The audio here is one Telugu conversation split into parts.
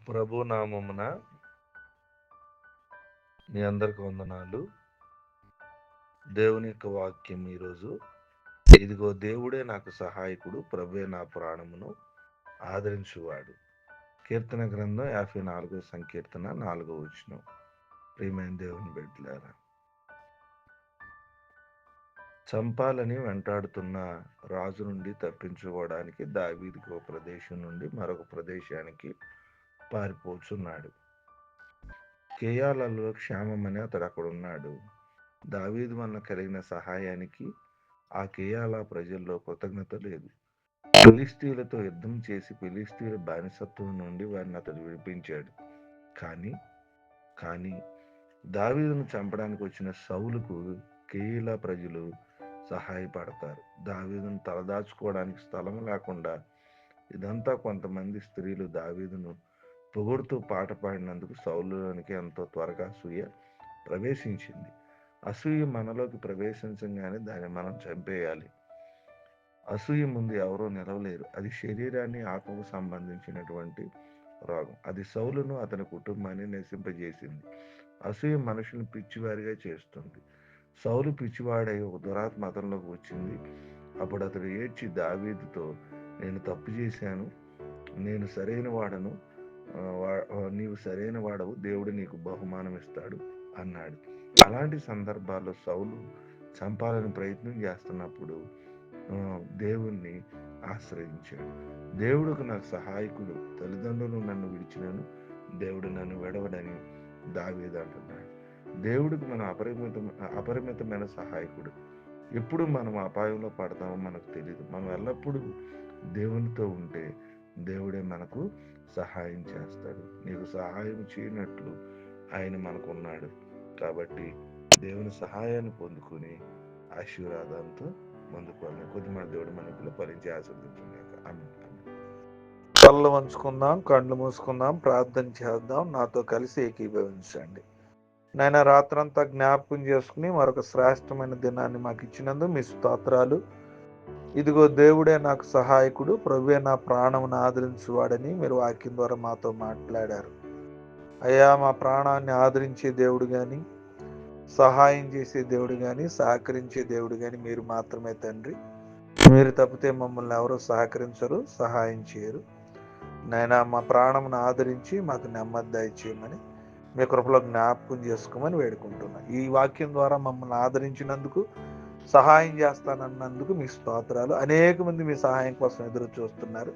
ప్రభు నామమున మీ అందరికి వందనాలు. దేవుని యొక్క వాక్యం ఈరోజు, ఇదిగో దేవుడే నాకు సహాయకుడు, ప్రభువే నా ప్రాణమును ఆదరించువాడు. కీర్తన గ్రంథం 54 సంకీర్తన 4వ వచనం. ప్రియమైన దేవుని బిడ్డలారా, చంపాలని వెంటాడుతున్న రాజు నుండి తప్పించుకోవడానికి దావీదుకు ఒక ప్రదేశం నుండి మరొక ప్రదేశానికి పారిపోచున్నాడు. కేయాలలో క్షేమమని అతడు అక్కడ ఉన్నాడు. దావీదు వలన కలిగిన సహాయానికి ఆ కేయాల ప్రజల్లో కృతజ్ఞత లేదు. ఫిలిస్తీయులతో యుద్ధం చేసి ఫిలిస్తీయుల బానిసత్వం నుండి వారిని అతడు విడిపించాడు. కానీ దావీదును చంపడానికి వచ్చిన సౌలుకు కేయిలా ప్రజలు సహాయపడతారు. దావీదును తలదాచుకోవడానికి స్థలం లేకుండా ఇదంతా కొంతమంది స్త్రీలు దావీదును పొగుడుతూ పాట పాడినందుకు సౌలులోనికి ఎంతో త్వరగా అసూయ ప్రవేశించింది. అసూయ మనలోకి ప్రవేశించగానే దాన్ని మనం చంపేయాలి. అసూయ ముందు ఎవరో నిలవలేరు. అది శరీరాన్ని, ఆత్మకు సంబంధించినటువంటి రోగం. అది సౌలును అతని కుటుంబాన్ని నశింపజేసింది. అసూయ మనుషులను పిచ్చివారిగా చేస్తుంది. సౌలు పిచ్చివాడై ఒక దురాత్మ అతనిలోకి వచ్చింది. అప్పుడు అతడు ఏడ్చి దావీదుతో, నేను తప్పు చేశాను, నేను సరైన వాడను, నీవు సరైన వాడవు, దేవుడు నీకు బహుమానం ఇస్తాడు అన్నాడు. అలాంటి సందర్భాల్లో సౌలు చంపాలని ప్రయత్నం చేస్తున్నప్పుడు దేవుణ్ణి ఆశ్రయించాడు. దేవుడుకు నాకు సహాయకుడు, తల్లిదండ్రులు నన్ను విడిచినను దేవుడు నన్ను విడవడని దావీదు అంటున్నాడు. దేవుడికి మనం అపరిమితమైన సహాయకుడు. ఎప్పుడు మనం అపాయంలో పడతామో మనకు తెలియదు. మనం ఎల్లప్పుడూ దేవునితో ఉంటే దేవుడే మనకు సహాయం చేస్తాడు. నీకు సహాయం చేయనట్లు ఆయన మనకున్నాడు. కాబట్టి దేవుని సహాయాన్ని పొందుకుని ఆశీర్వాదంతో ముందుకు వెళ్ళాలి. కొద్దిమంది దేవుడు మనకు ఫలించి ఆశీర్వదించుగాక. ఆమేన్. కళ్ళు వంచుకుందాం, కళ్ళు మూసుకుందాం, ప్రార్థన చేద్దాం. నాతో కలిసి ఏకీభవించండి. నాయన, రాత్రంతా జ్ఞాపకం చేసుకుని మరొక శ్రేష్టమైన దినాన్ని మాకు ఇచ్చినందుకు మీ స్తోత్రాలు. ఇదిగో దేవుడే నాకు సహాయకుడు, ప్రభువే నా ప్రాణమును ఆదరించువాడని మీరు వాక్యం ద్వారా మాతో మాట్లాడారు. అయ్యా, మా ప్రాణాన్ని ఆదరించే దేవుడు కానీ, సహాయం చేసే దేవుడు కానీ, సహకరించే దేవుడు కానీ మీరు మాత్రమే తండ్రి. మీరు తప్పితే మమ్మల్ని ఎవరూ సహకరించరు, సహాయం చేయరు. నాయనా, మా ప్రాణమును ఆదరించి మాకు నెమ్మది దయచేయమని మీ కృపలో జ్ఞాపకం చేసుకోమని వేడుకుంటున్నా. ఈ వాక్యం ద్వారా మమ్మల్ని ఆదరించినందుకు, సహాయం చేస్తానన్నందుకు మీ స్తోత్రాలు. అనేక మంది మీ సహాయం కోసం ఎదురు చూస్తున్నారు.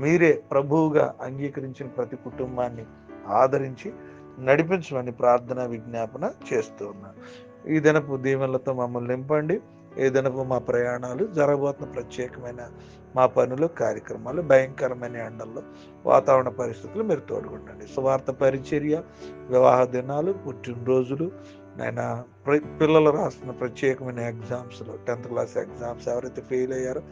మీరే ప్రభువుగా అంగీకరించిన ప్రతి కుటుంబాన్ని ఆదరించి నడిపించమని ప్రార్థన విజ్ఞాపన చేస్తూ ఉన్నాను. ఈ దినపు దీవెనలతో మమ్మల్ని నింపండి. ఈ దినపు మా ప్రయాణాలు, జరగబోతున్న ప్రత్యేకమైన మా పనులు, కార్యక్రమాలు, భయంకరమైన ఎండల్లో వాతావరణ పరిస్థితులు మీరు తోడుకుండండి. సువార్త పరిచర్య, వివాహ దినాలు, పుట్టినరోజులు, నేను పిల్లలు రాస్తున్న ప్రత్యేకమైన ఎగ్జామ్స్లో, 10th క్లాస్ ఎగ్జామ్స్ ఎవరైతే ఫెయిల్ అయ్యారో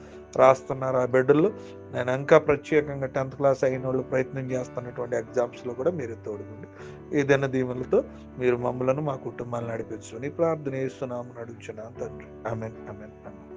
రాస్తున్నారో ఆ బిడ్డల్లో, నేను ఇంకా ప్రత్యేకంగా 10th క్లాస్ అయిన వాళ్ళు ప్రయత్నం చేస్తున్నటువంటి ఎగ్జామ్స్లో కూడా మీరు తోడుకోండి. ఈ దిన దీవెనలతో మీరు మమ్మలను, మా కుటుంబాలను నడిపించమని ప్రార్థన చేస్తున్నాము, నడుచున్నాను తండ్రి. ఆమేన్, ఆమేన్, ఆమేన్.